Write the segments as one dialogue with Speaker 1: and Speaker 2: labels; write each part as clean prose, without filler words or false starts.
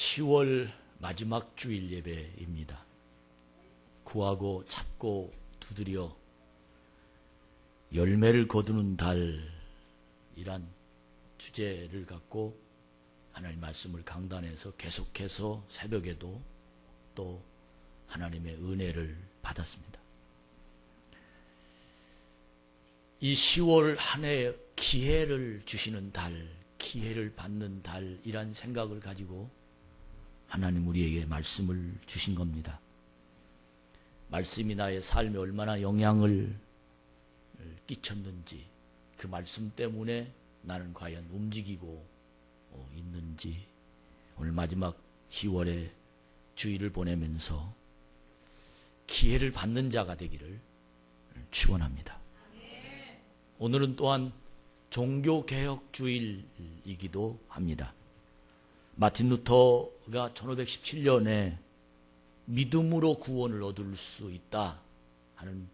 Speaker 1: 10월 마지막 주일 예배입니다. 구하고 찾고 두드려 열매를 거두는 달이란 주제를 갖고 하나님 말씀을 강단에서 계속해서 새벽에도 또 하나님의 은혜를 받았습니다. 이 10월 한 해 기회를 주시는 달, 기회를 받는 달이란 생각을 가지고 하나님 우리에게 말씀을 주신 겁니다. 말씀이 나의 삶에 얼마나 영향을 끼쳤는지, 그 말씀 때문에 나는 과연 움직이고 있는지, 오늘 마지막 10월의 주일을 보내면서 기회를 받는 자가 되기를 축원합니다. 오늘은 또한 종교개혁 주일이기도 합니다. 마틴 루터가 1517년에 믿음으로 구원을 얻을 수 있다 하는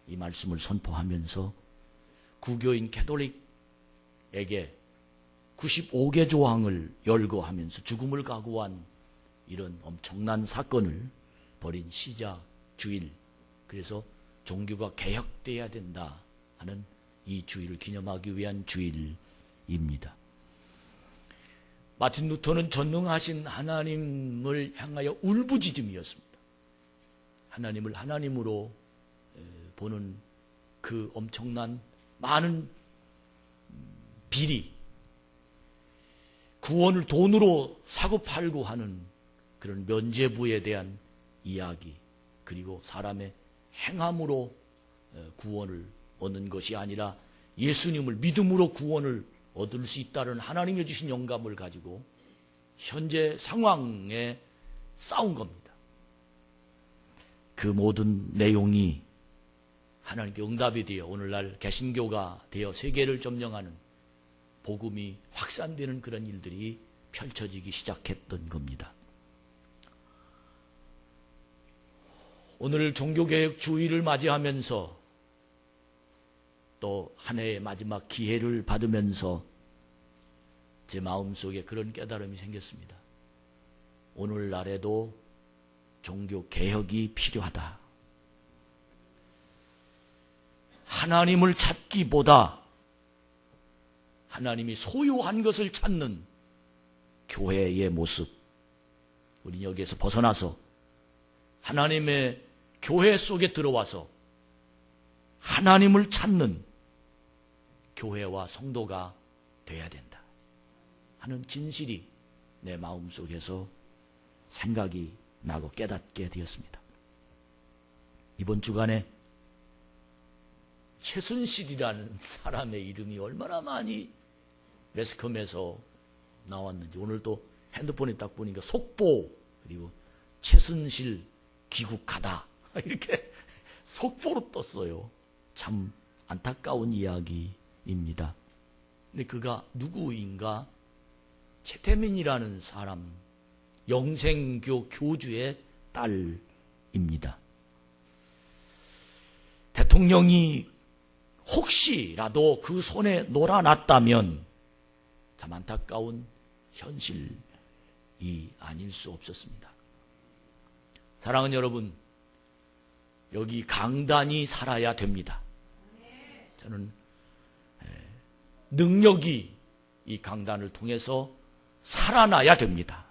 Speaker 1: 이 말씀을 선포하면서 구교인 캐톨릭에게 95개 조항을 열거하면서 죽음을 각오한 이런 엄청난 사건을 벌인 시작 주일, 그래서 종교가 개혁돼야 된다 하는 이 주일을 기념하기 위한 주일입니다. 마틴 루터는 전능하신 하나님을 향하여 울부짖음이었습니다. 하나님을 하나님으로 보는 그 엄청난 많은 비리, 구원을 돈으로 사고팔고 하는 그런 면죄부에 대한 이야기, 그리고 사람의 행함으로 구원을 얻는 것이 아니라 예수님을 믿음으로 구원을 얻을 수 있다는 하나님이 주신 영감을 가지고 현재 상황에 싸운 겁니다. 그 모든 내용이 하나님께 응답이 되어 오늘날 개신교가 되어 세계를 점령하는 복음이 확산되는 그런 일들이 펼쳐지기 시작했던 겁니다. 오늘 종교개혁 주일을 맞이하면서 또 한 해의 마지막 기회를 받으면서 제 마음속에 그런 깨달음이 생겼습니다. 오늘날에도 종교개혁이 필요하다. 하나님을 찾기보다 하나님이 소유한 것을 찾는 교회의 모습, 우리는 여기에서 벗어나서 하나님의 교회 속에 들어와서 하나님을 찾는 교회와 성도가 돼야 된다 하는 진실이 내 마음속에서 생각이 나고 깨닫게 되었습니다. 이번 주간에 최순실이라는 사람의 이름이 얼마나 많이 매스컴에서 나왔는지, 오늘 또 핸드폰에 딱 보니까 속보, 그리고 최순실 귀국하다 이렇게 속보로 떴어요. 참 안타까운 이야기입니다. 근데 그가 누구인가? 최태민이라는 사람, 영생교 교주의 딸입니다. 대통령이 혹시라도 그 손에 놀아났다면 참 안타까운 현실이 아닐 수 없었습니다. 사랑하는 여러분, 여기 강단이 살아야 됩니다. 저는 능력이 이 강단을 통해서 살아나야 됩니다.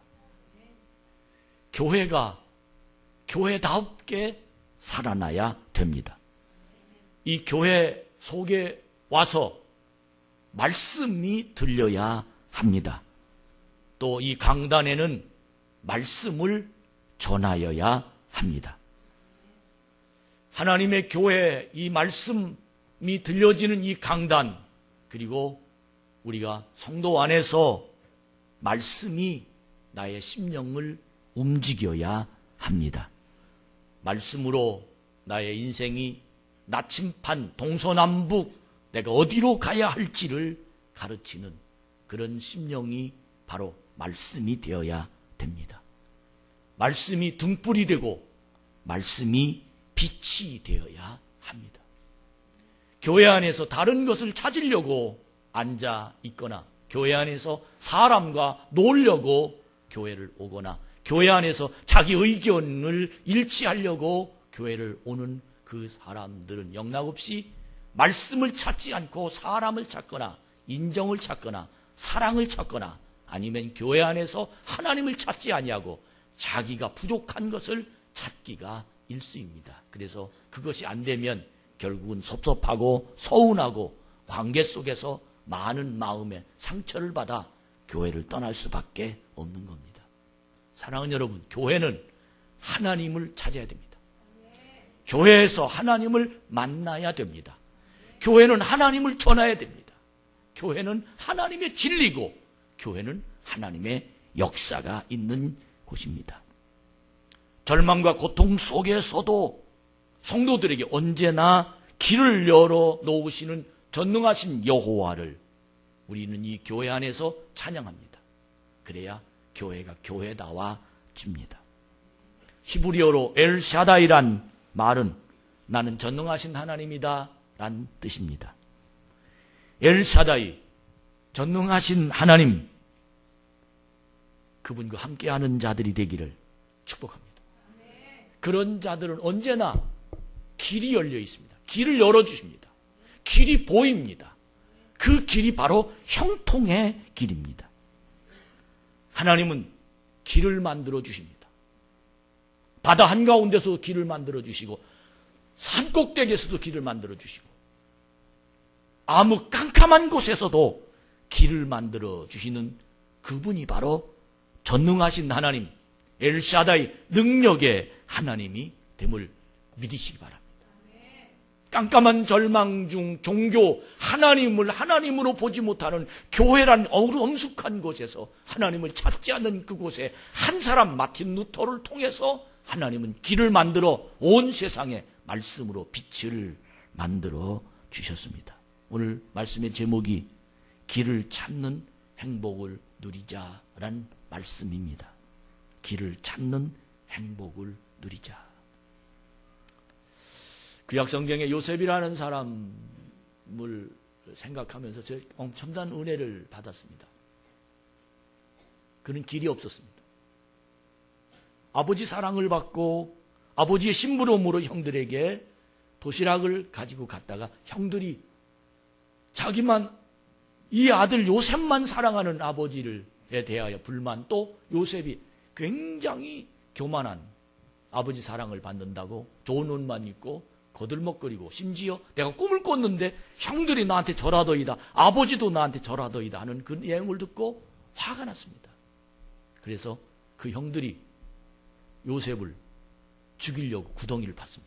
Speaker 1: 교회가 교회답게 살아나야 됩니다. 이 교회 속에 와서 말씀이 들려야 합니다. 또 이 강단에는 말씀을 전하여야 합니다. 하나님의 교회, 이 말씀이 들려지는 이 강단, 그리고 우리가 성도 안에서 말씀이 나의 심령을 움직여야 합니다. 말씀으로 나의 인생이 나침판, 동서남북 내가 어디로 가야 할지를 가르치는 그런 심령이 바로 말씀이 되어야 됩니다. 말씀이 등불이 되고 말씀이 빛이 되어야 합니다. 교회 안에서 다른 것을 찾으려고 앉아 있거나 교회 안에서 사람과 놀려고 교회를 오거나 교회 안에서 자기 의견을 일치하려고 교회를 오는 그 사람들은 영락없이 말씀을 찾지 않고 사람을 찾거나 인정을 찾거나 사랑을 찾거나 아니면 교회 안에서 하나님을 찾지 아니하고 자기가 부족한 것을 찾기가 일쑤입니다. 그래서 그것이 안 되면 결국은 섭섭하고 서운하고 관계 속에서 많은 마음의 상처를 받아 교회를 떠날 수밖에 없는 겁니다. 사랑하는 여러분, 교회는 하나님을 찾아야 됩니다. 교회에서 하나님을 만나야 됩니다. 교회는 하나님을 전해야 됩니다. 교회는 하나님의 진리고 교회는 하나님의 역사가 있는 곳입니다. 절망과 고통 속에서도 성도들에게 언제나 길을 열어 놓으시는 전능하신 여호와를 우리는 이 교회 안에서 찬양합니다. 그래야 교회가 교회다워집니다. 히브리어로 엘샤다이란 말은 나는 전능하신 하나님이다 란 뜻입니다. 엘샤다이, 전능하신 하나님, 그분과 함께하는 자들이 되기를 축복합니다. 그런 자들은 언제나 길이 열려 있습니다. 길을 열어주십니다. 길이 보입니다. 그 길이 바로 형통의 길입니다. 하나님은 길을 만들어 주십니다. 바다 한가운데서 길을 만들어 주시고 산 꼭대기에서도 길을 만들어 주시고 아무 깜깜한 곳에서도 길을 만들어 주시는 그분이 바로 전능하신 하나님, 엘샤다이 능력의 하나님이 됨을 믿으시기 바랍니다. 깜깜한 절망 중 종교, 하나님을 하나님으로 보지 못하는 교회란 엄숙한 곳에서 하나님을 찾지 않는 그곳에 한 사람 마틴 루터를 통해서 하나님은 길을 만들어 온 세상에 말씀으로 빛을 만들어 주셨습니다. 오늘 말씀의 제목이 길을 찾는 행복을 누리자란 말씀입니다. 길을 찾는 행복을 누리자. 구약 성경에 요셉이라는 사람을 생각하면서 제가 엄청난 은혜를 받았습니다. 그는 길이 없었습니다. 아버지 사랑을 받고 아버지의 심부름으로 형들에게 도시락을 가지고 갔다가 형들이 자기만 이 아들 요셉만 사랑하는 아버지에 대하여 불만, 또 요셉이 굉장히 교만한 아버지 사랑을 받는다고 좋은 옷만 입고 거들먹거리고 심지어 내가 꿈을 꿨는데 형들이 나한테 절하더이다, 아버지도 나한테 절하더이다 하는 그 내용을 듣고 화가 났습니다. 그래서 그 형들이 요셉을 죽이려고 구덩이를 팠습니다.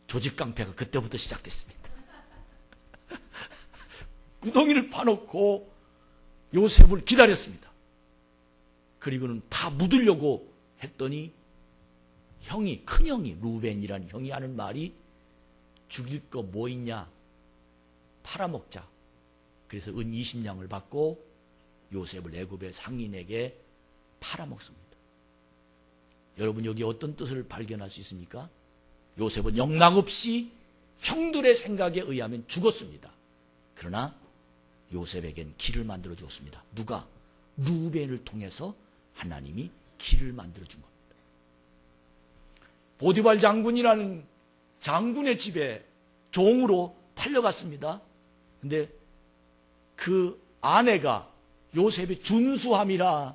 Speaker 1: 조직깡패가 그때부터 시작됐습니다. 구덩이를 파놓고 요셉을 기다렸습니다. 그리고는 다 묻으려고 했더니 큰형이 루벤이라는 형이 하는 말이 죽일 거 뭐 있냐, 팔아먹자. 그래서 은 20냥을 받고 요셉을 애굽의 상인에게 팔아먹습니다. 여러분, 여기 어떤 뜻을 발견할 수 있습니까? 요셉은 영락없이 형들의 생각에 의하면 죽었습니다. 그러나 요셉에겐 길을 만들어 주었습니다. 누가? 루벤을 통해서 하나님이 길을 만들어 준 겁니다. 보디발 장군이라는 장군의 집에 종으로 팔려갔습니다. 근데 그 아내가 요셉의 준수함이라,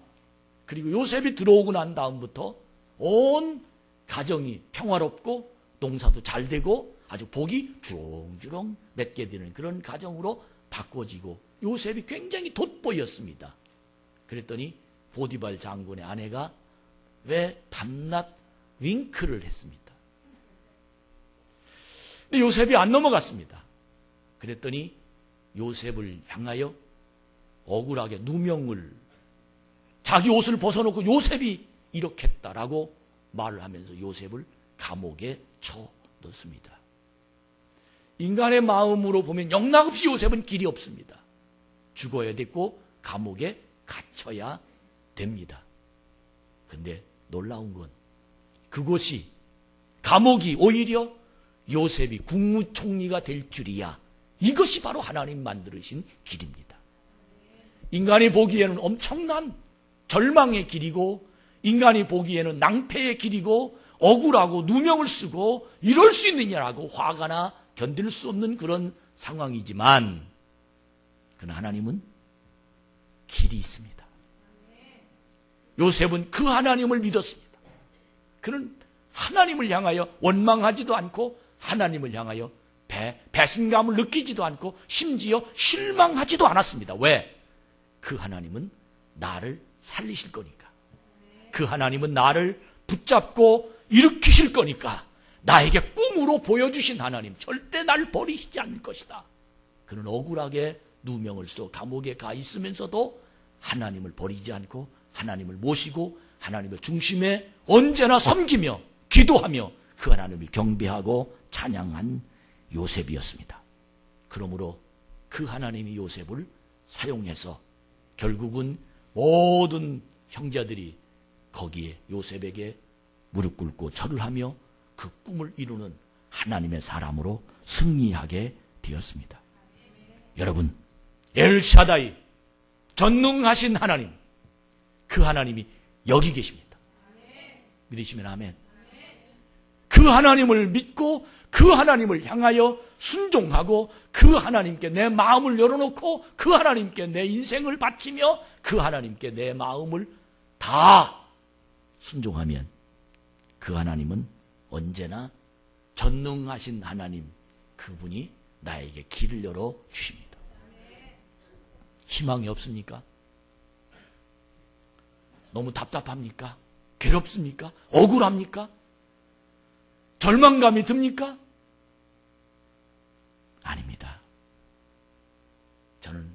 Speaker 1: 그리고 요셉이 들어오고 난 다음부터 온 가정이 평화롭고 농사도 잘 되고 아주 복이 주렁주렁 맺게 되는 그런 가정으로 바꿔지고 요셉이 굉장히 돋보였습니다. 그랬더니 보디발 장군의 아내가 왜 밤낮 윙크를 했습니다. 근데 요셉이 안 넘어갔습니다. 그랬더니 요셉을 향하여 억울하게 누명을, 자기 옷을 벗어놓고 요셉이 이렇게 했다라고 말을 하면서 요셉을 감옥에 쳐넣습니다. 인간의 마음으로 보면 영락없이 요셉은 길이 없습니다. 죽어야 됐고 감옥에 갇혀야 됩니다. 근데 놀라운 건 그곳이, 감옥이 오히려 요셉이 국무총리가 될 줄이야. 이것이 바로 하나님 만드신 길입니다. 인간이 보기에는 엄청난 절망의 길이고 인간이 보기에는 낭패의 길이고 억울하고 누명을 쓰고 이럴 수 있느냐라고 화가 나 견딜 수 없는 그런 상황이지만 그러나 하나님은 길이 있습니다. 요셉은 그 하나님을 믿었습니다. 그는 하나님을 향하여 원망하지도 않고 하나님을 향하여 배신감을 느끼지도 않고 심지어 실망하지도 않았습니다. 왜? 그 하나님은 나를 살리실 거니까. 그 하나님은 나를 붙잡고 일으키실 거니까. 나에게 꿈으로 보여주신 하나님 절대 날 버리시지 않을 것이다. 그는 억울하게 누명을 써 감옥에 가 있으면서도 하나님을 버리지 않고 하나님을 모시고 하나님의 중심에 언제나 섬기며 기도하며 그 하나님을 경배하고 찬양한 요셉이었습니다. 그러므로 그 하나님이 요셉을 사용해서 결국은 모든 형제들이 거기에 요셉에게 무릎 꿇고 절을 하며 그 꿈을 이루는 하나님의 사람으로 승리하게 되었습니다. 여러분, 엘샤다이 전능하신 하나님, 그 하나님이 여기 계십니다. 믿으시면 아멘. 그 하나님을 믿고 그 하나님을 향하여 순종하고 그 하나님께 내 마음을 열어놓고 그 하나님께 내 인생을 바치며 그 하나님께 내 마음을 다 순종하면 그 하나님은 언제나 전능하신 하나님, 그분이 나에게 길을 열어 주십니다. 희망이 없습니까? 너무 답답합니까? 괴롭습니까? 억울합니까? 절망감이 듭니까? 아닙니다. 저는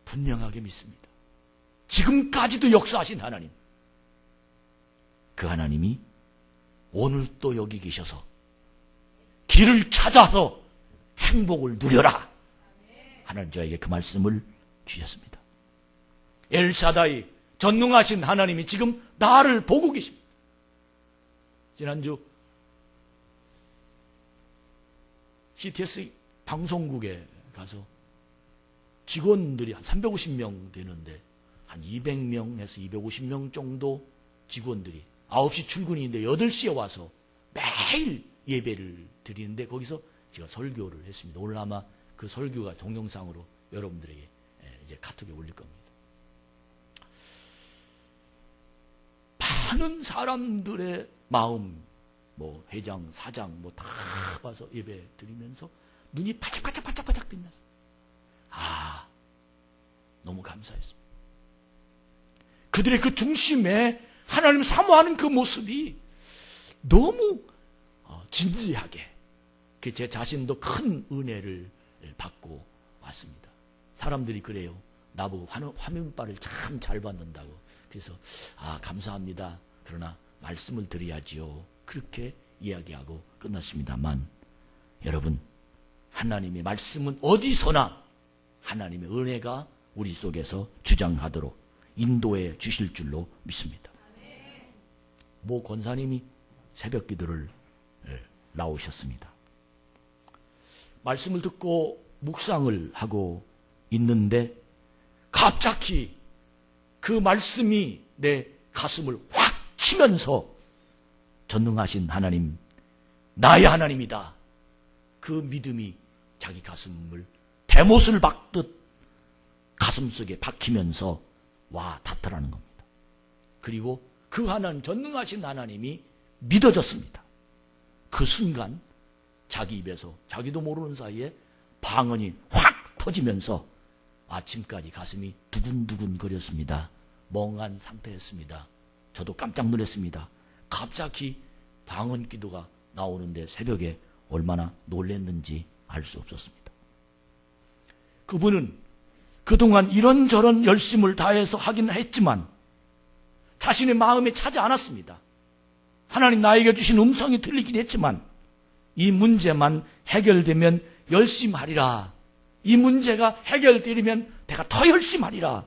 Speaker 1: 분명하게 믿습니다. 지금까지도 역사하신 하나님, 그 하나님이 오늘 또 여기 계셔서 길을 찾아서 행복을 누려라. 하나님 저에게 그 말씀을 주셨습니다. 엘샤다이 전능하신 하나님이 지금 나를 보고 계십니다. 지난주 CTS 방송국에 가서 직원들이 한 350명 되는데 한 200명에서 250명 정도 직원들이 9시 출근인데 8시에 와서 매일 예배를 드리는데 거기서 제가 설교를 했습니다. 오늘 아마 그 설교가 동영상으로 여러분들에게 이제 카톡에 올릴 겁니다. 많은 사람들의 마음, 뭐 회장, 사장 뭐 다 와서 예배 드리면서 눈이 반짝반짝반짝반짝 빛났어요. 아, 너무 감사했습니다. 그들의 그 중심에 하나님 사모하는 그 모습이 너무 진지하게 제 자신도 큰 은혜를 받고 왔습니다. 사람들이 그래요. 나보고 화면빨을 참 잘 받는다고. 그래서 감사합니다. 그러나 말씀을 드려야지요. 그렇게 이야기하고 끝났습니다만 여러분, 하나님의 말씀은 어디서나 하나님의 은혜가 우리 속에서 주장하도록 인도해 주실 줄로 믿습니다. 모 권사님이 새벽 기도를 나오셨습니다. 말씀을 듣고 묵상을 하고 있는데 갑자기 그 말씀이 내 가슴을 확 치면서 전능하신 하나님, 나의 하나님이다. 그 믿음이 자기 가슴을 대못을 박듯 가슴속에 박히면서 와 닿더라는 겁니다. 그리고 그 하나님, 전능하신 하나님이 믿어졌습니다. 그 순간 자기 입에서 자기도 모르는 사이에 방언이 확 터지면서 아침까지 가슴이 두근두근 거렸습니다. 멍한 상태였습니다. 저도 깜짝 놀랐습니다. 갑자기 방언 기도가 나오는데 새벽에 얼마나 놀랐는지 알 수 없었습니다. 그분은 그동안 이런저런 열심을 다해서 하긴 했지만 자신의 마음에 차지 않았습니다. 하나님 나에게 주신 음성이 들리긴 했지만 이 문제만 해결되면 열심하리라. 이 문제가 해결되면 내가 더 열심하리라.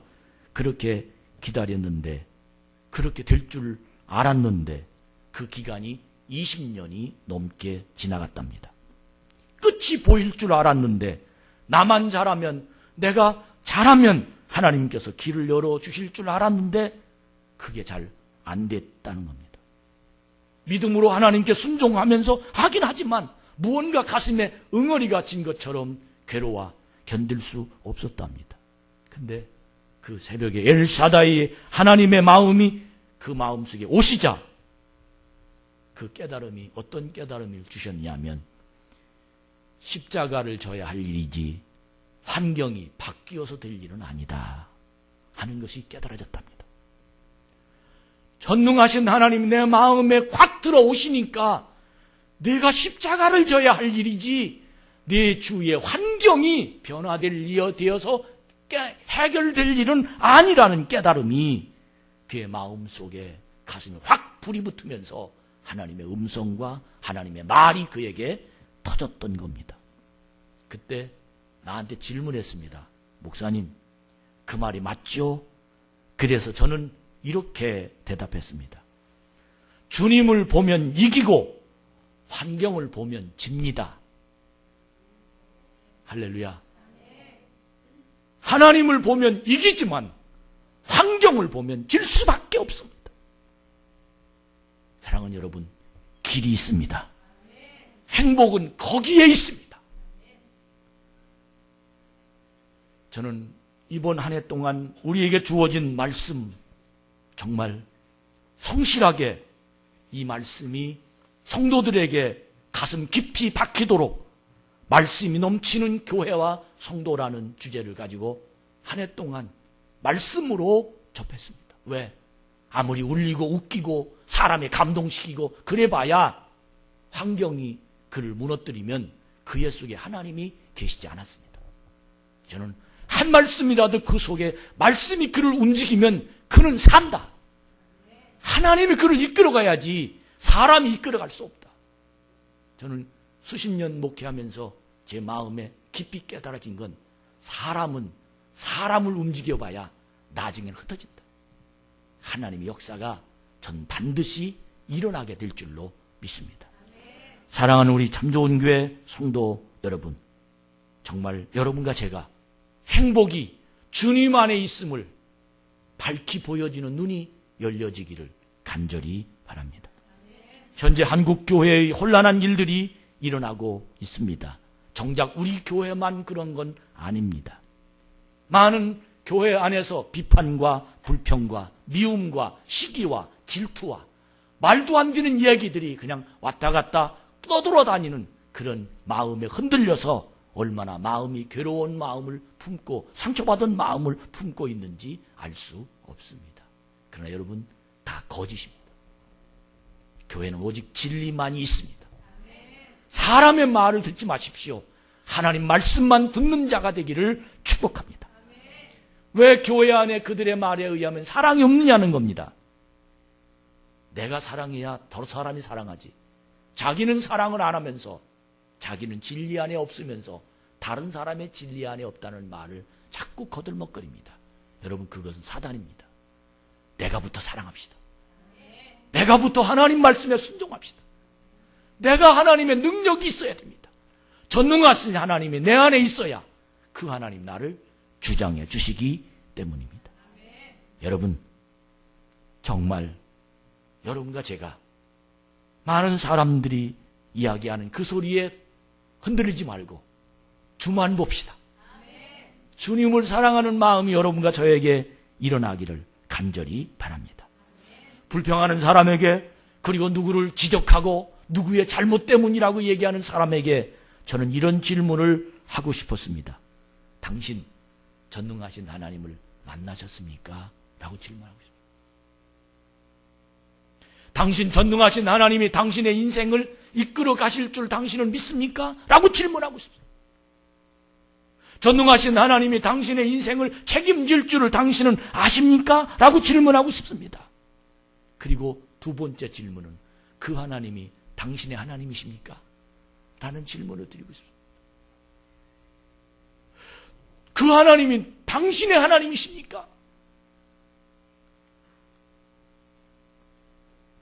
Speaker 1: 그렇게 기다렸는데, 그렇게 될 줄 알았는데 그 기간이 20년이 넘게 지나갔답니다. 끝이 보일 줄 알았는데 나만 잘하면, 내가 잘하면 하나님께서 길을 열어주실 줄 알았는데 그게 잘 안 됐다는 겁니다. 믿음으로 하나님께 순종하면서 하긴 하지만 무언가 가슴에 응어리가 진 것처럼 괴로워 견딜 수 없었답니다. 근데 그 새벽에 엘샤다이 하나님의 마음이 그 마음속에 오시자 그 깨달음이 어떤 깨달음을 주셨냐면 십자가를 져야 할 일이지 환경이 바뀌어서 될 일은 아니다 하는 것이 깨달아졌답니다. 전능하신 하나님이 내 마음에 확 들어오시니까 내가 십자가를 져야 할 일이지 내 주위의 환경이 변화될 일 되어서 해결될 일은 아니라는 깨달음이 그의 마음속에 가슴에 확 불이 붙으면서 하나님의 음성과 하나님의 말이 그에게 터졌던 겁니다. 그때 나한테 질문했습니다. 목사님, 그 말이 맞죠? 그래서 저는 이렇게 대답했습니다. 주님을 보면 이기고 환경을 보면 집니다. 할렐루야. 하나님을 보면 이기지만 환경을 보면 질 수밖에 없습니다. 사랑하는 여러분, 길이 있습니다. 행복은 거기에 있습니다. 저는 이번 한 해 동안 우리에게 주어진 말씀 정말 성실하게 이 말씀이 성도들에게 가슴 깊이 박히도록 말씀이 넘치는 교회와 성도라는 주제를 가지고 한 해 동안 말씀으로 접했습니다. 왜? 아무리 울리고 웃기고 사람에 감동시키고 그래봐야 환경이 그를 무너뜨리면 그의 속에 하나님이 계시지 않았습니다. 저는 한 말씀이라도 그 속에 말씀이 그를 움직이면 그는 산다. 하나님이 그를 이끌어가야지 사람이 이끌어갈 수 없다. 저는 수십 년 목회하면서 제 마음에 깊이 깨달아진 건 사람은 사람을 움직여봐야 나중에는 흩어진다. 하나님의 역사가 전 반드시 일어나게 될 줄로 믿습니다. 사랑하는 우리 참 좋은 교회 성도 여러분, 정말 여러분과 제가 행복이 주님 안에 있음을 밝히 보여지는 눈이 열려지기를 간절히 바랍니다. 현재 한국 교회의 혼란한 일들이 일어나고 있습니다. 정작 우리 교회만 그런 건 아닙니다. 많은 교회 안에서 비판과 불평과 미움과 시기와 질투와 말도 안 되는 이야기들이 그냥 왔다 갔다 떠돌아다니는 그런 마음에 흔들려서 얼마나 마음이 괴로운 마음을 품고 상처받은 마음을 품고 있는지 알 수 없습니다. 그러나 여러분, 다 거짓입니다. 교회는 오직 진리만이 있습니다. 사람의 말을 듣지 마십시오. 하나님 말씀만 듣는 자가 되기를 축복합니다. 왜 교회 안에 그들의 말에 의하면 사랑이 없느냐는 겁니다. 내가 사랑해야 더 사람이 사랑하지. 자기는 사랑을 안 하면서 자기는 진리 안에 없으면서 다른 사람의 진리 안에 없다는 말을 자꾸 거들먹거립니다. 여러분, 그것은 사단입니다. 내가부터 사랑합시다. 내가부터 하나님 말씀에 순종합시다. 내가 하나님의 능력이 있어야 됩니다. 전능하신 하나님이 내 안에 있어야 그 하나님 나를 주장해 주시기 때문입니다. 여러분, 정말 여러분과 제가 많은 사람들이 이야기하는 그 소리에 흔들리지 말고 주만 봅시다. 주님을 사랑하는 마음이 여러분과 저에게 일어나기를 간절히 바랍니다. 불평하는 사람에게, 그리고 누구를 지적하고 누구의 잘못 때문이라고 얘기하는 사람에게 저는 이런 질문을 하고 싶었습니다. 당신 전능하신 하나님을 만나셨습니까? 라고 질문하고 싶습니다. 당신 전능하신 하나님이 당신의 인생을 이끌어 가실 줄 당신은 믿습니까? 라고 질문하고 싶습니다. 전능하신 하나님이 당신의 인생을 책임질 줄을 당신은 아십니까? 라고 질문하고 싶습니다. 그리고 두 번째 질문은 그 하나님이 당신의 하나님이십니까? 라는 질문을 드리고 싶습니다. 그 하나님이 당신의 하나님이십니까?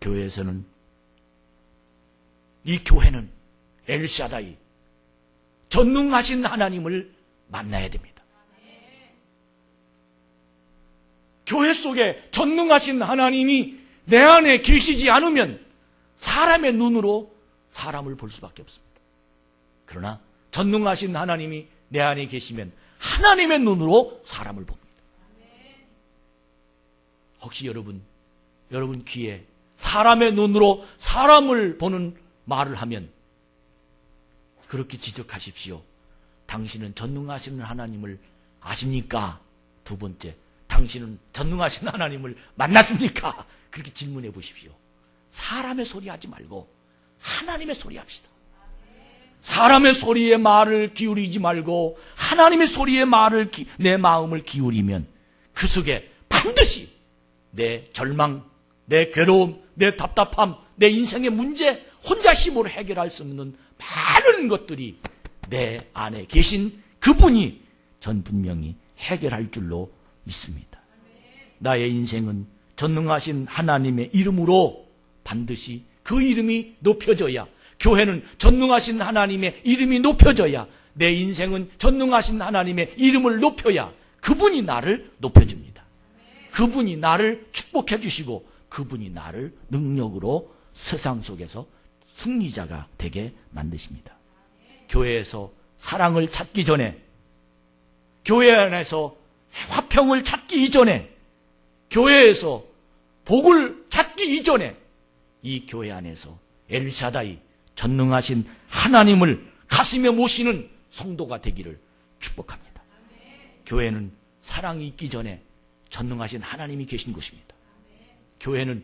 Speaker 1: 교회에서는, 이 교회는 엘샤다이, 전능하신 하나님을 만나야 됩니다. 교회 속에 전능하신 하나님이 내 안에 계시지 않으면 사람의 눈으로 사람을 볼 수밖에 없습니다. 그러나 전능하신 하나님이 내 안에 계시면 하나님의 눈으로 사람을 봅니다. 혹시 여러분 귀에 사람의 눈으로 사람을 보는 말을 하면 그렇게 지적하십시오. 당신은 전능하신 하나님을 아십니까? 두 번째, 당신은 전능하신 하나님을 만났습니까? 그렇게 질문해 보십시오. 사람의 소리 하지 말고 하나님의 소리 합시다. 사람의 소리에 말을 기울이지 말고 하나님의 소리에 내 마음을 기울이면 그 속에 반드시 내 절망, 내 괴로움, 내 답답함, 내 인생의 문제 혼자 힘으로 해결할 수 없는 많은 것들이 내 안에 계신 그분이 전 분명히 해결할 줄로 믿습니다. 나의 인생은 전능하신 하나님의 이름으로 반드시 그 이름이 높여져야, 교회는 전능하신 하나님의 이름이 높여져야, 내 인생은 전능하신 하나님의 이름을 높여야 그분이 나를 높여줍니다. 그분이 나를 축복해 주시고 그분이 나를 능력으로 세상 속에서 승리자가 되게 만드십니다. 교회에서 사랑을 찾기 전에, 교회 안에서 화평을 찾기 이전에, 교회에서 복을 찾기 이전에 이 교회 안에서 엘샤다이 전능하신 하나님을 가슴에 모시는 성도가 되기를 축복합니다. 교회는 사랑이 있기 전에 전능하신 하나님이 계신 곳입니다. 교회는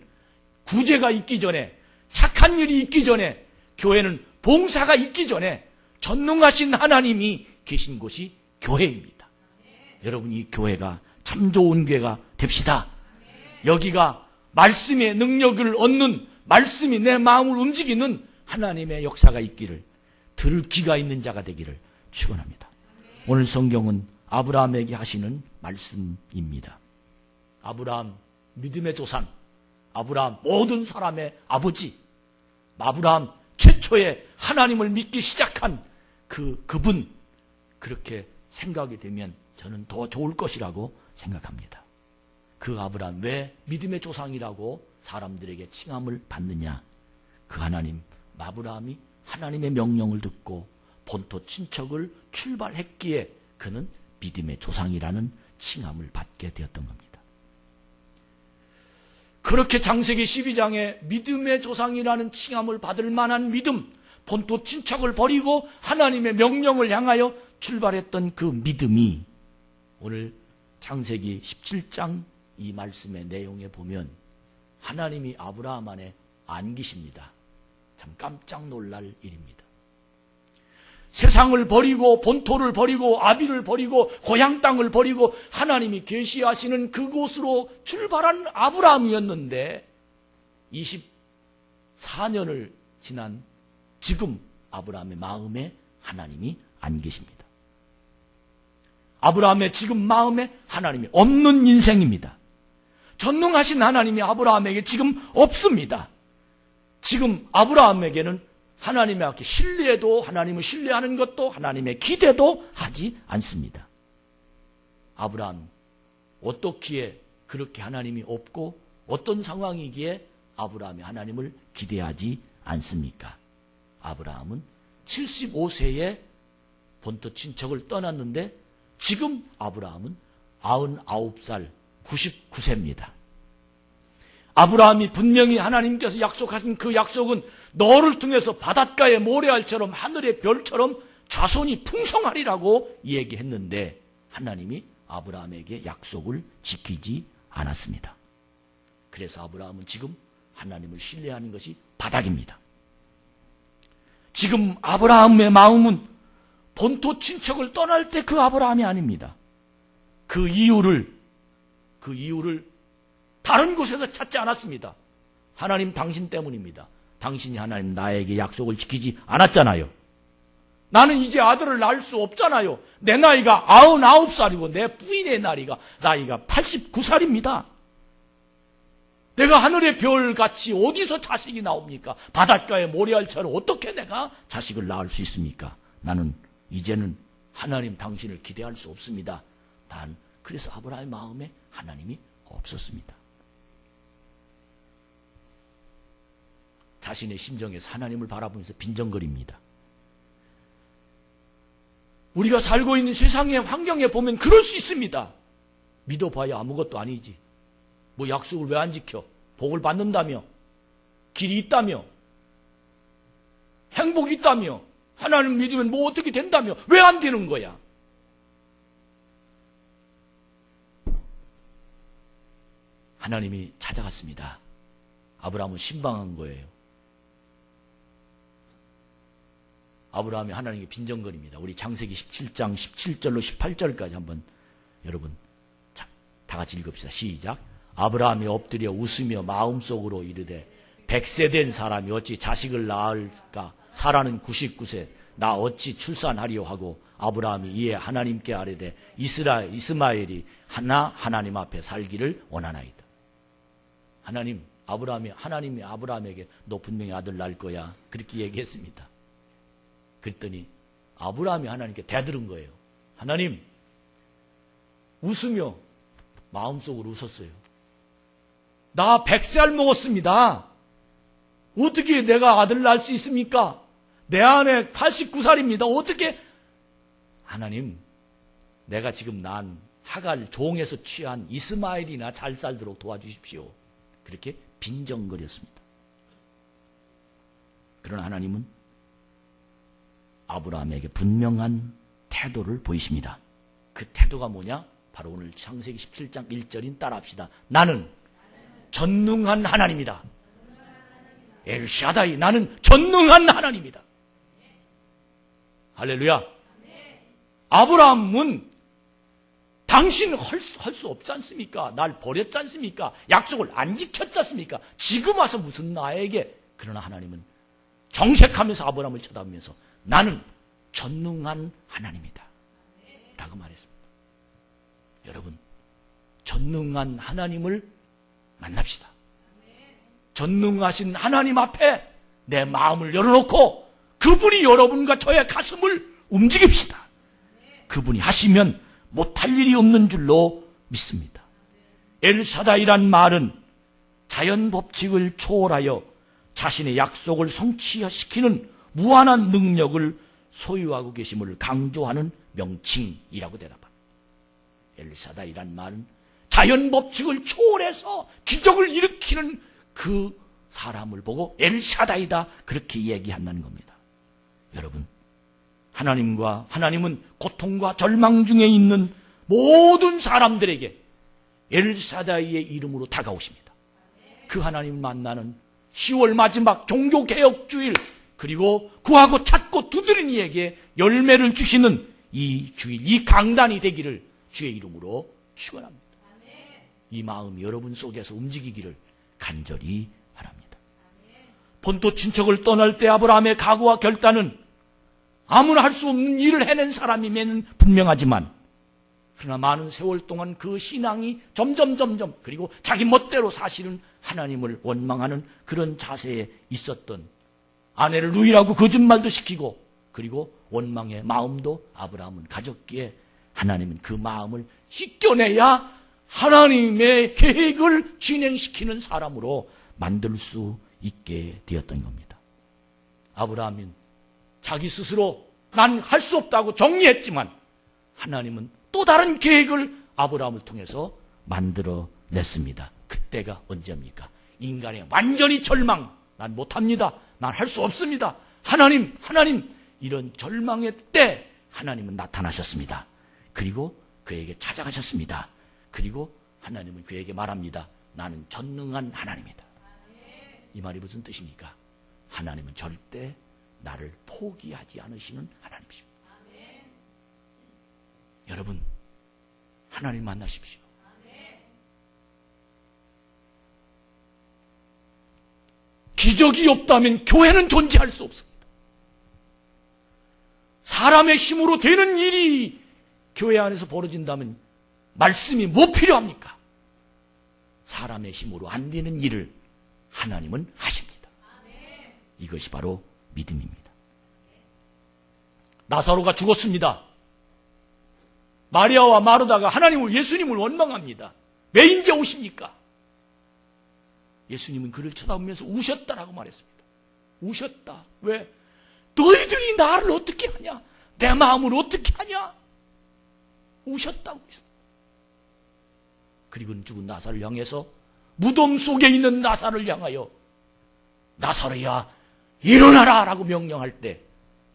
Speaker 1: 구제가 있기 전에, 착한 일이 있기 전에, 교회는 봉사가 있기 전에 전능하신 하나님이 계신 곳이 교회입니다. 여러분, 이 교회가 참 좋은 교회가 됩시다. 여기가 말씀의 능력을 얻는, 말씀이 내 마음을 움직이는 하나님의 역사가 있기를, 들을 귀가 있는 자가 되기를 축원합니다. 오늘 성경은 아브라함에게 하시는 말씀입니다. 아브라함 믿음의 조상, 아브라함 모든 사람의 아버지, 아브라함 최초에 하나님을 믿기 시작한 그분, 그렇게 생각이 되면 저는 더 좋을 것이라고 생각합니다. 그 아브라함, 왜 믿음의 조상이라고 사람들에게 칭함을 받느냐? 그 하나님, 아브라함이 하나님의 명령을 듣고 본토 친척을 출발했기에 그는 믿음의 조상이라는 칭함을 받게 되었던 겁니다. 그렇게 창세기 12장에 믿음의 조상이라는 칭함을 받을 만한 믿음, 본토 친척을 버리고 하나님의 명령을 향하여 출발했던 그 믿음이 오늘 창세기 17장 이 말씀의 내용에 보면 하나님이 아브라함 안에 안 계십니다. 참 깜짝 놀랄 일입니다. 세상을 버리고 본토를 버리고 아비를 버리고 고향 땅을 버리고 하나님이 계시하시는 그곳으로 출발한 아브라함이었는데 24년을 지난 지금 아브라함의 마음에 하나님이 안 계십니다. 아브라함의 지금 마음에 하나님이 없는 인생입니다. 전능하신 하나님이 아브라함에게 지금 없습니다. 지금 아브라함에게는 하나님의 앞에 신뢰도, 하나님을 신뢰하는 것도, 하나님의 기대도 하지 않습니다. 아브라함, 어떻기에 그렇게 하나님이 없고 어떤 상황이기에 아브라함이 하나님을 기대하지 않습니까? 아브라함은 75세에 본토 친척을 떠났는데 지금 아브라함은 99살, 99세입니다. 아브라함이 분명히 하나님께서 약속하신 그 약속은 너를 통해서 바닷가의 모래알처럼 하늘의 별처럼 자손이 풍성하리라고 얘기했는데 하나님이 아브라함에게 약속을 지키지 않았습니다. 그래서 아브라함은 지금 하나님을 신뢰하는 것이 바닥입니다. 지금 아브라함의 마음은 본토 친척을 떠날 때 그 아브라함이 아닙니다. 그 이유를 다른 곳에서 찾지 않았습니다. 하나님 당신 때문입니다. 당신이 하나님 나에게 약속을 지키지 않았잖아요. 나는 이제 아들을 낳을 수 없잖아요. 내 나이가 99살이고 내 부인의 나이가 89살입니다. 내가 하늘의 별같이 어디서 자식이 나옵니까? 바닷가의 모래알처럼 어떻게 내가 자식을 낳을 수 있습니까? 나는 이제는 하나님 당신을 기대할 수 없습니다. 그래서 아브라함의 마음에 하나님이 없었습니다. 자신의 심정에서 하나님을 바라보면서 빈정거립니다. 우리가 살고 있는 세상의 환경에 보면 그럴 수 있습니다. 믿어봐야 아무것도 아니지. 뭐 약속을 왜 안 지켜? 복을 받는다며? 길이 있다며? 행복이 있다며? 하나님 믿으면 뭐 어떻게 된다며? 왜 안 되는 거야? 하나님이 찾아갔습니다. 아브라함은 신방한 거예요. 아브라함이 하나님께 빈정거립니다. 우리 창세기 17장 17절로 18절까지 한번 여러분 다 같이 읽읍시다. 시작. 아브라함이 엎드려 웃으며 마음속으로 이르되 100세 된 사람이 어찌 자식을 낳을까? 사라는 99세 나 어찌 출산하리요 하고 아브라함이 이에 하나님께 아뢰되 이스마엘이 하나님 앞에 살기를 원하나이다. 하나님이 아브라함에게 너 분명히 아들 낳을 거야 그렇게 얘기했습니다. 그랬더니 아브라함이 하나님께 대들은 거예요. 하나님, 웃으며 마음속으로 웃었어요. 나 100살 먹었습니다. 어떻게 내가 아들 낳을 수 있습니까? 내 아내 89살입니다. 어떻게? 하나님, 내가 지금 난 하갈 종에서 취한 이스마엘이나 잘 살도록 도와주십시오. 그렇게 빈정거렸습니다. 그러나 하나님은 아브라함에게 분명한 태도를 보이십니다. 그 태도가 뭐냐? 바로 오늘 창세기 17장 1절인 따라합시다. 나는 전능한 하나님이다. 엘샤다이, 나는 전능한 하나님이다. 할렐루야. 아브라함은 당신 할 수 없지 않습니까? 날 버렸지 않습니까? 약속을 안 지켰지 않습니까? 지금 와서 무슨 나에게. 그러나 하나님은 정색하면서 아브라함을 쳐다보면서 나는 전능한 하나님이다 라고 말했습니다. 여러분, 전능한 하나님을 만납시다. 전능하신 하나님 앞에 내 마음을 열어놓고 그분이 여러분과 저의 가슴을 움직입시다. 그분이 하시면 못할 일이 없는 줄로 믿습니다. 엘사다이란 말은 자연 법칙을 초월하여 자신의 약속을 성취시키는 무한한 능력을 소유하고 계심을 강조하는 명칭이라고 대답합니다. 엘사다이란 말은 자연 법칙을 초월해서 기적을 일으키는 그 사람을 보고 엘샤다이다 그렇게 얘기한다는 겁니다. 여러분, 하나님은 고통과 절망 중에 있는 모든 사람들에게 엘샤다이의 이름으로 다가오십니다. 그 하나님을 만나는 10월 마지막 종교개혁주일, 그리고 구하고 찾고 두드린 이에게 열매를 주시는 이 주일, 이 강단이 되기를 주의 이름으로 축원합니다. 이 마음이 여러분 속에서 움직이기를 간절히 바랍니다. 본토 친척을 떠날 때 아브라함의 각오와 결단은 아무나 할 수 없는 일을 해낸 사람이면 분명하지만, 그러나 많은 세월 동안 그 신앙이 점점 그리고 자기 멋대로 사실은 하나님을 원망하는 그런 자세에 있었던, 아내를 누이라고 거짓말도 시키고 그리고 원망의 마음도 아브라함은 가졌기에 하나님은 그 마음을 씻겨내야 하나님의 계획을 진행시키는 사람으로 만들 수 있게 되었던 겁니다. 아브라함은 자기 스스로 난 할 수 없다고 정리했지만 하나님은 또 다른 계획을 아브라함을 통해서 만들어냈습니다. 그때가 언제입니까? 인간의 완전히 절망, 난 못합니다, 난 할 수 없습니다, 하나님 이런 절망의 때 하나님은 나타나셨습니다. 그리고 그에게 찾아가셨습니다. 그리고 하나님은 그에게 말합니다. 나는 전능한 하나님이다. 이 말이 무슨 뜻입니까? 하나님은 절대 나를 포기하지 않으시는 하나님이십니다. 여러분, 하나님 만나십시오. 기적이 없다면 교회는 존재할 수 없습니다. 사람의 힘으로 되는 일이 교회 안에서 벌어진다면 말씀이 뭐 필요합니까? 사람의 힘으로 안 되는 일을 하나님은 하십니다. 이것이 바로 믿음입니다. 나사로가 죽었습니다. 마리아와 마르다가 예수님을 원망합니다. 왜 이제 오십니까? 예수님은 그를 쳐다보면서 우셨다라고 말했습니다. 우셨다. 왜? 너희들이 나를 어떻게 하냐? 내 마음을 어떻게 하냐? 우셨다고 했습니다. 그리고 죽은 나사를 향해서 무덤 속에 있는 나사를 향하여 나사로야 일어나라 라고 명령할 때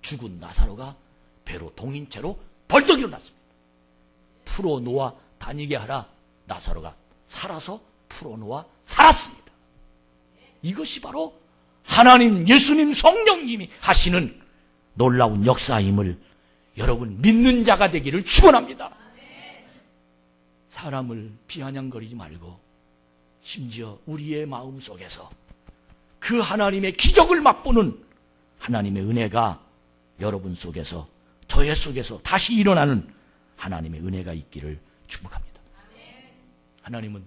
Speaker 1: 죽은 나사로가 배로 동인 채로 벌떡 일어났습니다. 풀어놓아 다니게 하라. 나사로가 살아서 풀어놓아 살았습니다. 이것이 바로 하나님, 예수님, 성령님이 하시는 놀라운 역사임을 여러분 믿는 자가 되기를 축원합니다. 사람을 비아냥거리지 말고 심지어 우리의 마음 속에서 그 하나님의 기적을 맛보는 하나님의 은혜가 여러분 속에서, 저의 속에서 다시 일어나는 하나님의 은혜가 있기를 축복합니다. 하나님은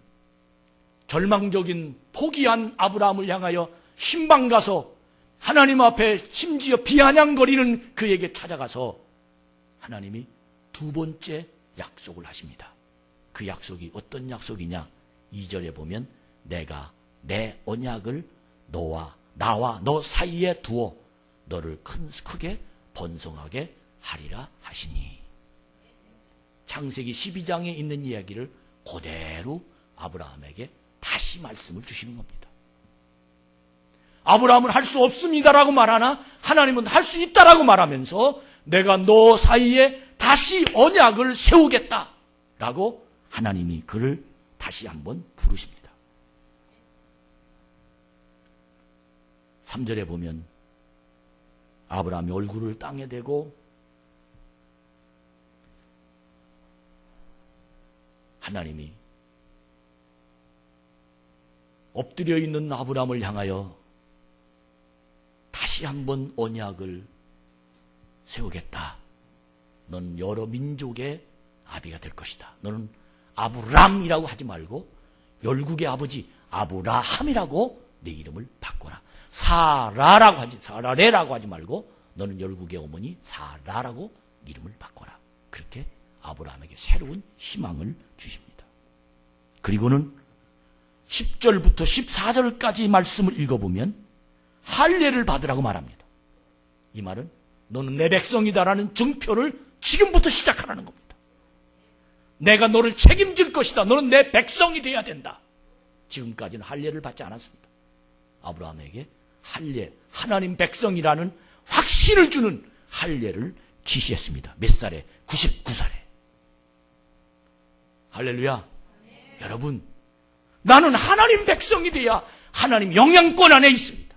Speaker 1: 절망적인 포기한 아브라함을 향하여 신방 가서 하나님 앞에 심지어 비아냥거리는 그에게 찾아가서 하나님이 두 번째 약속을 하십니다. 그 약속이 어떤 약속이냐? 2절에 보면 내가 내 언약을 나와 너 사이에 두어 너를 크게 번성하게 하리라 하시니. 창세기 12장에 있는 이야기를 그대로 아브라함에게 다시 말씀을 주시는 겁니다. 아브라함은 할 수 없습니다라고 말하나 하나님은 할 수 있다라고 말하면서 내가 너 사이에 다시 언약을 세우겠다라고 하나님이 그를 다시 한번 부르십니다. 3절에 보면 아브라함이 얼굴을 땅에 대고 하나님이 엎드려 있는 아브라함을 향하여 다시 한번 언약을 세우겠다. 너는 여러 민족의 아비가 될 것이다. 너는 아브람이라고 하지 말고 열국의 아버지 아브라함이라고 내 이름을 바꿔라. 사라레라고 하지 말고 너는 열국의 어머니 사라라고 이름을 바꿔라. 그렇게 아브라함에게 새로운 희망을 주십니다. 그리고는 10절부터 14절까지 말씀을 읽어보면 할례를 받으라고 말합니다. 이 말은 너는 내 백성이다라는 증표를 지금부터 시작하라는 겁니다. 내가 너를 책임질 것이다. 너는 내 백성이 돼야 된다. 지금까지는 할례를 받지 않았습니다. 아브라함에게 할례, 하나님 백성이라는 확신을 주는 할례를 지시했습니다. 몇 살에? 99살에. 할렐루야. 여러분, 나는 하나님 백성이 돼야 하나님 영향권 안에 있습니다.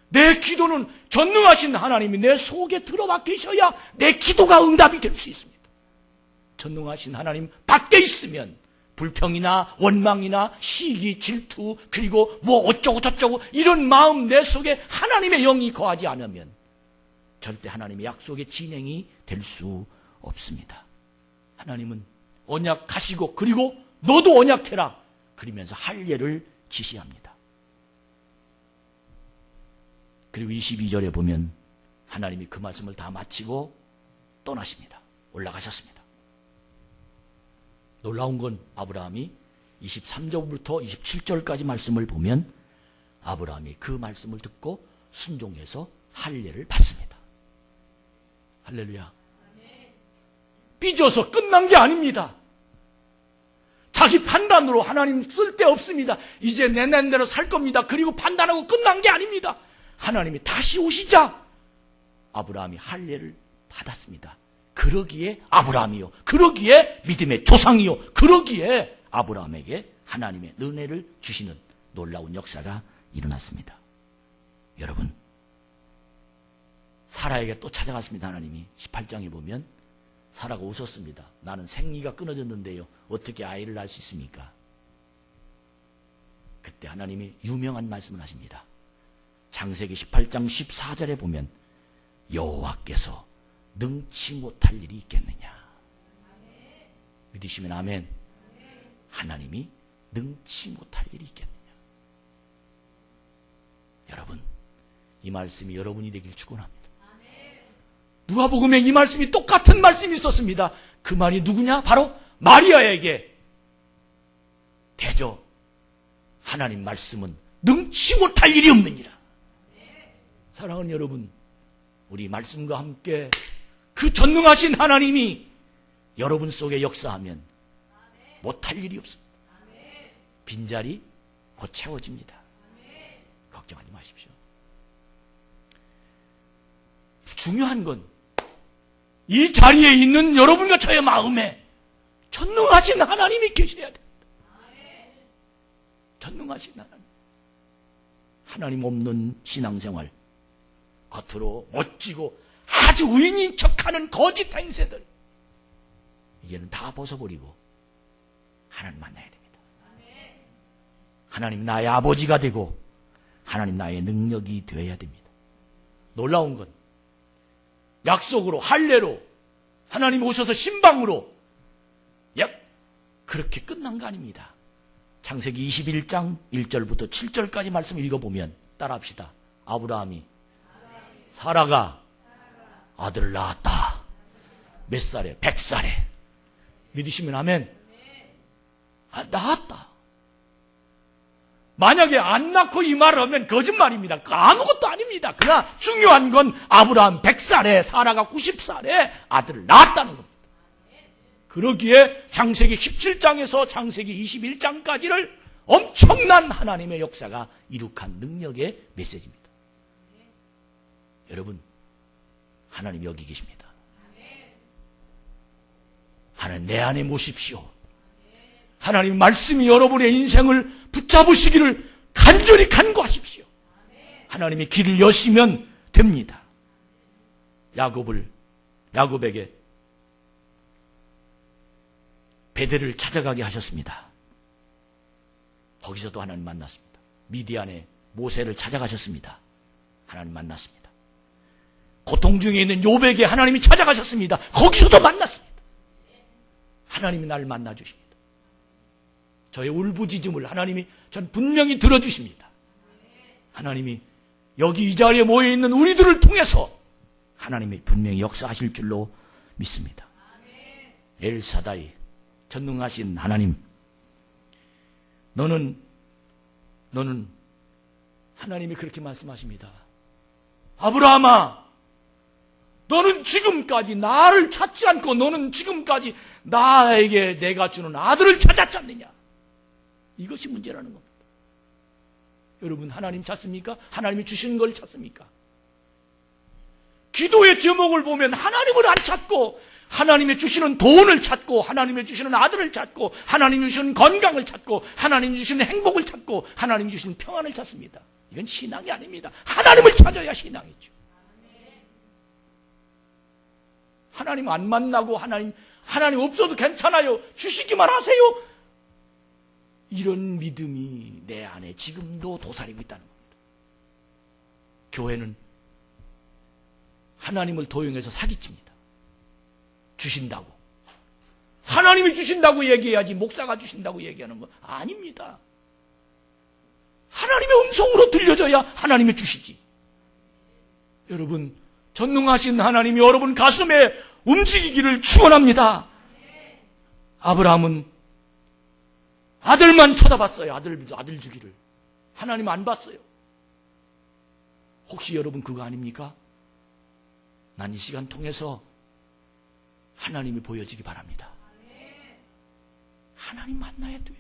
Speaker 1: 내 기도는 전능하신 하나님이 내 속에 들어와 계셔야 내 기도가 응답이 될 수 있습니다. 전능하신 하나님 밖에 있으면 불평이나 원망이나 시기, 질투, 그리고 뭐 어쩌고 저쩌고 이런 마음 내 속에 하나님의 영이 거하지 않으면 절대 하나님의 약속의 진행이 될 수 없습니다. 하나님은 언약하시고 그리고 너도 언약해라. 그러면서 할례를 지시합니다. 그리고 22절에 보면 하나님이 그 말씀을 다 마치고 떠나십니다. 올라가셨습니다. 놀라운 건 아브라함이 23절부터 27절까지 말씀을 보면 아브라함이 그 말씀을 듣고 순종해서 할례를 받습니다. 할렐루야. 삐져서 끝난 게 아닙니다. 자기 판단으로 하나님 쓸데없습니다. 이제 내 낸대로 살 겁니다. 그리고 판단하고 끝난 게 아닙니다. 하나님이 다시 오시자 아브라함이 할례를 받았습니다. 그러기에 아브라함이요, 그러기에 믿음의 조상이요, 그러기에 아브라함에게 하나님의 은혜를 주시는 놀라운 역사가 일어났습니다. 여러분, 사라에게 또 찾아갔습니다. 하나님이 18장에 보면 사라가 웃었습니다. 나는 생리가 끊어졌는데요, 어떻게 아이를 낳을 수 있습니까? 그때 하나님이 유명한 말씀을 하십니다. 창세기 18장 14절에 보면 여호와께서 능치 못할 일이 있겠느냐. 믿으시면 아멘. 하나님이 능치 못할 일이 있겠느냐. 여러분, 이 말씀이 여러분이 되길 축원합니다. 누가복음에 이 말씀이 똑같은 말씀이 있었습니다. 그 말이 누구냐? 바로 마리아에게 대저 하나님 말씀은 능치 못할 일이 없느니라. 사랑하는 여러분, 우리 말씀과 함께 그 전능하신 하나님이 여러분 속에 역사하면 못할 일이 없습니다. 빈자리 곧 채워집니다. 걱정하지 마십시오. 중요한 건 이 자리에 있는 여러분과 저의 마음에 전능하신 하나님이 계셔야 됩니다. 전능하신 하나님. 하나님 없는 신앙생활, 겉으로 멋지고 아주 의인인 척하는 거짓 행세들, 이제는 다 벗어버리고 하나님 만나야 됩니다. 하나님 나의 아버지가 되고 하나님 나의 능력이 되어야 됩니다. 놀라운 건 약속으로, 할례로, 하나님 오셔서 신방으로 그렇게 끝난 거 아닙니다. 창세기 21장 1절부터 7절까지 말씀 읽어보면 따라합시다. 아브라함이 사라가 아들을 낳았다. 몇 살에? 100살에. 믿으시면 아멘. 낳았다. 만약에 안 낳고 이 말을 하면 거짓말입니다. 아무것도 아닙니다. 그러나 중요한 건 아브라함 100살에 사라가 90살에 아들을 낳았다는 겁니다. 그러기에 창세기 17장에서 창세기 21장까지를 엄청난 하나님의 역사가 이룩한 능력의 메시지입니다. 여러분, 하나님 여기 계십니다. 하나님 내 안에 모십시오. 하나님 말씀이 여러분의 인생을 붙잡으시기를 간절히 간구하십시오. 하나님이 길을 여시면 됩니다. 야곱에게 베델을 찾아가게 하셨습니다. 거기서도 하나님 만났습니다. 미디안에 모세를 찾아가셨습니다. 하나님 만났습니다. 고통 중에 있는 욥에게 하나님이 찾아가셨습니다. 거기서도 만났습니다. 하나님이 나를 만나주십니다. 저의 울부짖음을 하나님이 전 분명히 들어주십니다. 하나님이 여기 이 자리에 모여있는 우리들을 통해서 하나님이 분명히 역사하실 줄로 믿습니다. 엘사다이, 전능하신 하나님, 너는 하나님이 그렇게 말씀하십니다. 아브라함아, 너는 지금까지 나를 찾지 않고 너는 지금까지 나에게 내가 주는 아들을 찾았지 않느냐. 이것이 문제라는 겁니다. 여러분, 하나님 찾습니까? 하나님이 주시는 걸 찾습니까? 기도의 제목을 보면 하나님을 안 찾고 하나님의 주시는 돈을 찾고 하나님의 주시는 아들을 찾고 하나님이 주시는 건강을 찾고 하나님이 주시는 행복을 찾고 하나님이 주시는 평안을 찾습니다. 이건 신앙이 아닙니다. 하나님을 찾아야 신앙이죠. 하나님 안 만나고 하나님 없어도 괜찮아요. 주시기만 하세요. 이런 믿음이 내 안에 지금도 도사리고 있다는 겁니다. 교회는 하나님을 도용해서 사기칩니다. 주신다고. 하나님이 주신다고 얘기해야지 목사가 주신다고 얘기하는 거 아닙니다. 하나님의 음성으로 들려줘야 하나님이 주시지. 여러분, 전능하신 하나님이 여러분 가슴에 움직이기를 축원합니다. 아브라함은 아들만 쳐다봤어요. 아들 주기를. 하나님 안 봤어요. 혹시 여러분 그거 아닙니까? 난 이 시간 통해서 하나님이 보여지기 바랍니다. 하나님 만나야 돼요.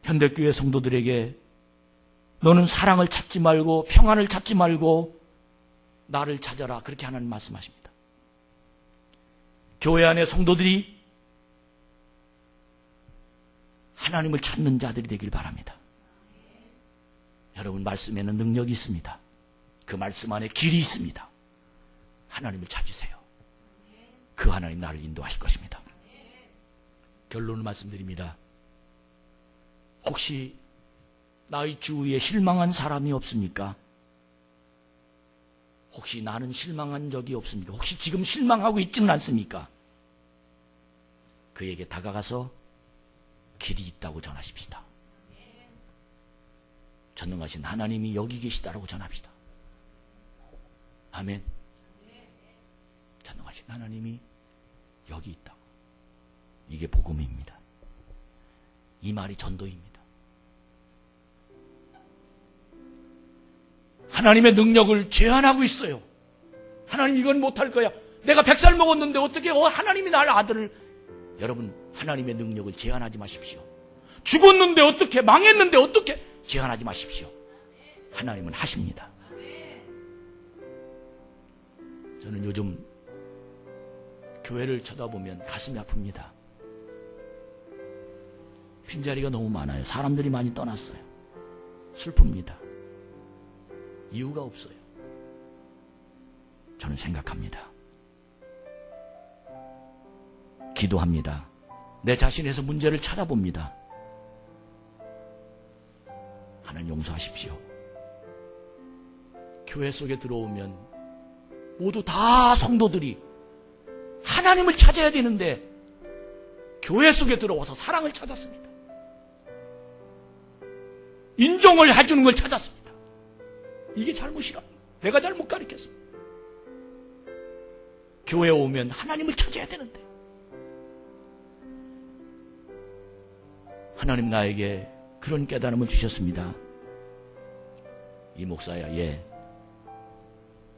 Speaker 1: 현대교회 성도들에게 너는 사랑을 찾지 말고 평안을 찾지 말고 나를 찾아라. 그렇게 하나님 말씀하십니다. 교회 안에 성도들이 하나님을 찾는 자들이 되길 바랍니다. 여러분, 말씀에는 능력이 있습니다. 그 말씀 안에 길이 있습니다. 하나님을 찾으세요. 그 하나님 나를 인도하실 것입니다. 결론을 말씀드립니다. 혹시 나의 주위에 실망한 사람이 없습니까? 혹시 나는 실망한 적이 없습니까? 혹시 지금 실망하고 있지는 않습니까? 그에게 다가가서 길이 있다고 전하십시다. 전능하신 하나님이 여기 계시다라고 전합시다. 아멘. 전능하신 전능하신 하나님이 여기 있다고. 이게 복음입니다. 이 말이 전도입니다. 하나님의 능력을 제한하고 있어요. 하나님 이건 못할 거야. 내가 100살 먹었는데 어떻게 하나님이 날 아들을. 여러분, 하나님의 능력을 제한하지 마십시오. 죽었는데 어떻게, 망했는데 어떻게, 제한하지 마십시오. 하나님은 하십니다. 저는 요즘 교회를 쳐다보면 가슴이 아픕니다. 빈자리가 너무 많아요. 사람들이 많이 떠났어요. 슬픕니다. 이유가 없어요. 저는 생각합니다. 기도합니다. 내 자신에서 문제를 찾아봅니다. 하나님 용서하십시오. 교회 속에 들어오면 모두 다 성도들이 하나님을 찾아야 되는데 교회 속에 들어와서 사랑을 찾았습니다. 인정을 해주는 걸 찾았습니다. 이게 잘못이라. 내가 잘못 가르쳤습니다. 교회에 오면 하나님을 찾아야 되는데 하나님 나에게 그런 깨달음을 주셨습니다. 이 목사야, 얘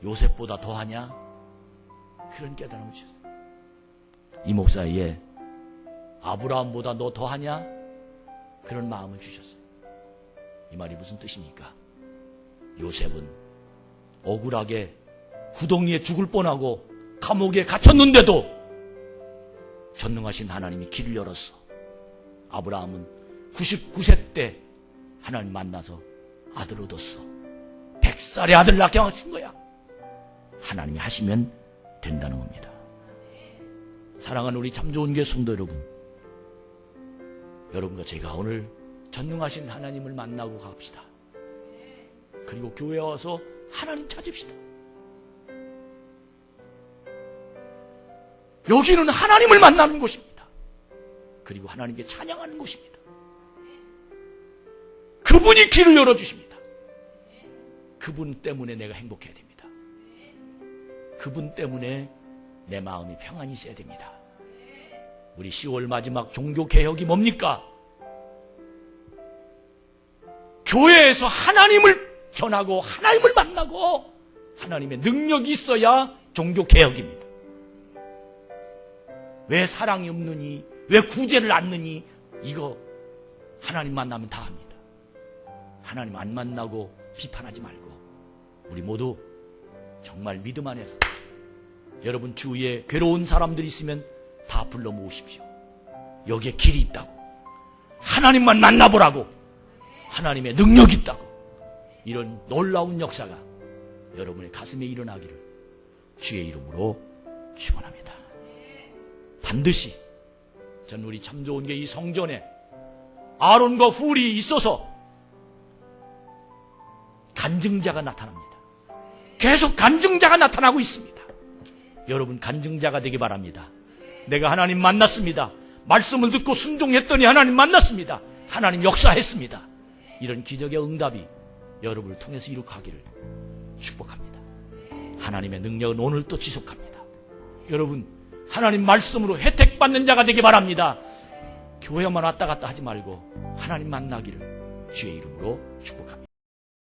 Speaker 1: 요셉보다 더하냐? 그런 깨달음을 주셨어요. 이 목사야, 얘 아브라함보다 너 더하냐? 그런 마음을 주셨어요. 이 말이 무슨 뜻입니까? 요셉은 억울하게 구덩이에 죽을 뻔하고 감옥에 갇혔는데도 전능하신 하나님이 길을 열었어. 아브라함은 99세 때 하나님 만나서 아들 얻었어. 100살의 아들 낳게 하신 거야. 하나님이 하시면 된다는 겁니다. 사랑하는 우리 참 좋은 교회 성도 여러분, 여러분과 제가 오늘 전능하신 하나님을 만나고 갑시다. 그리고 교회에 와서 하나님 찾읍시다. 여기는 하나님을 만나는 곳입니다. 그리고 하나님께 찬양하는 곳입니다. 그분이 길을 열어주십니다. 그분 때문에 내가 행복해야 됩니다. 그분 때문에 내 마음이 평안히 있어야 됩니다. 우리 10월 마지막 종교개혁이 뭡니까? 교회에서 하나님을 전하고 하나님을 만나고 하나님의 능력이 있어야 종교개혁입니다. 왜 사랑이 없느니, 왜 구제를 않느니, 이거 하나님 만나면 다 합니다. 하나님 안 만나고 비판하지 말고 우리 모두 정말 믿음 안에서 여러분 주위에 괴로운 사람들이 있으면 다 불러 모으십시오. 여기에 길이 있다고, 하나님만 만나보라고, 하나님의 능력이 있다고, 이런 놀라운 역사가 여러분의 가슴에 일어나기를 주의 이름으로 축원합니다. 반드시 전 우리 참 좋은 게 이 성전에 아론과 훌이 있어서 간증자가 나타납니다. 계속 간증자가 나타나고 있습니다. 여러분 간증자가 되기 바랍니다. 내가 하나님 만났습니다. 말씀을 듣고 순종했더니 하나님 만났습니다. 하나님 역사했습니다. 이런 기적의 응답이 여러분을 통해서 이룩하기를 축복합니다. 하나님의 능력은 오늘 또 지속합니다. 여러분 하나님 말씀으로 혜택받는 자가 되기 바랍니다. 교회만 왔다 갔다 하지 말고 하나님 만나기를 주의 이름으로 축복합니다.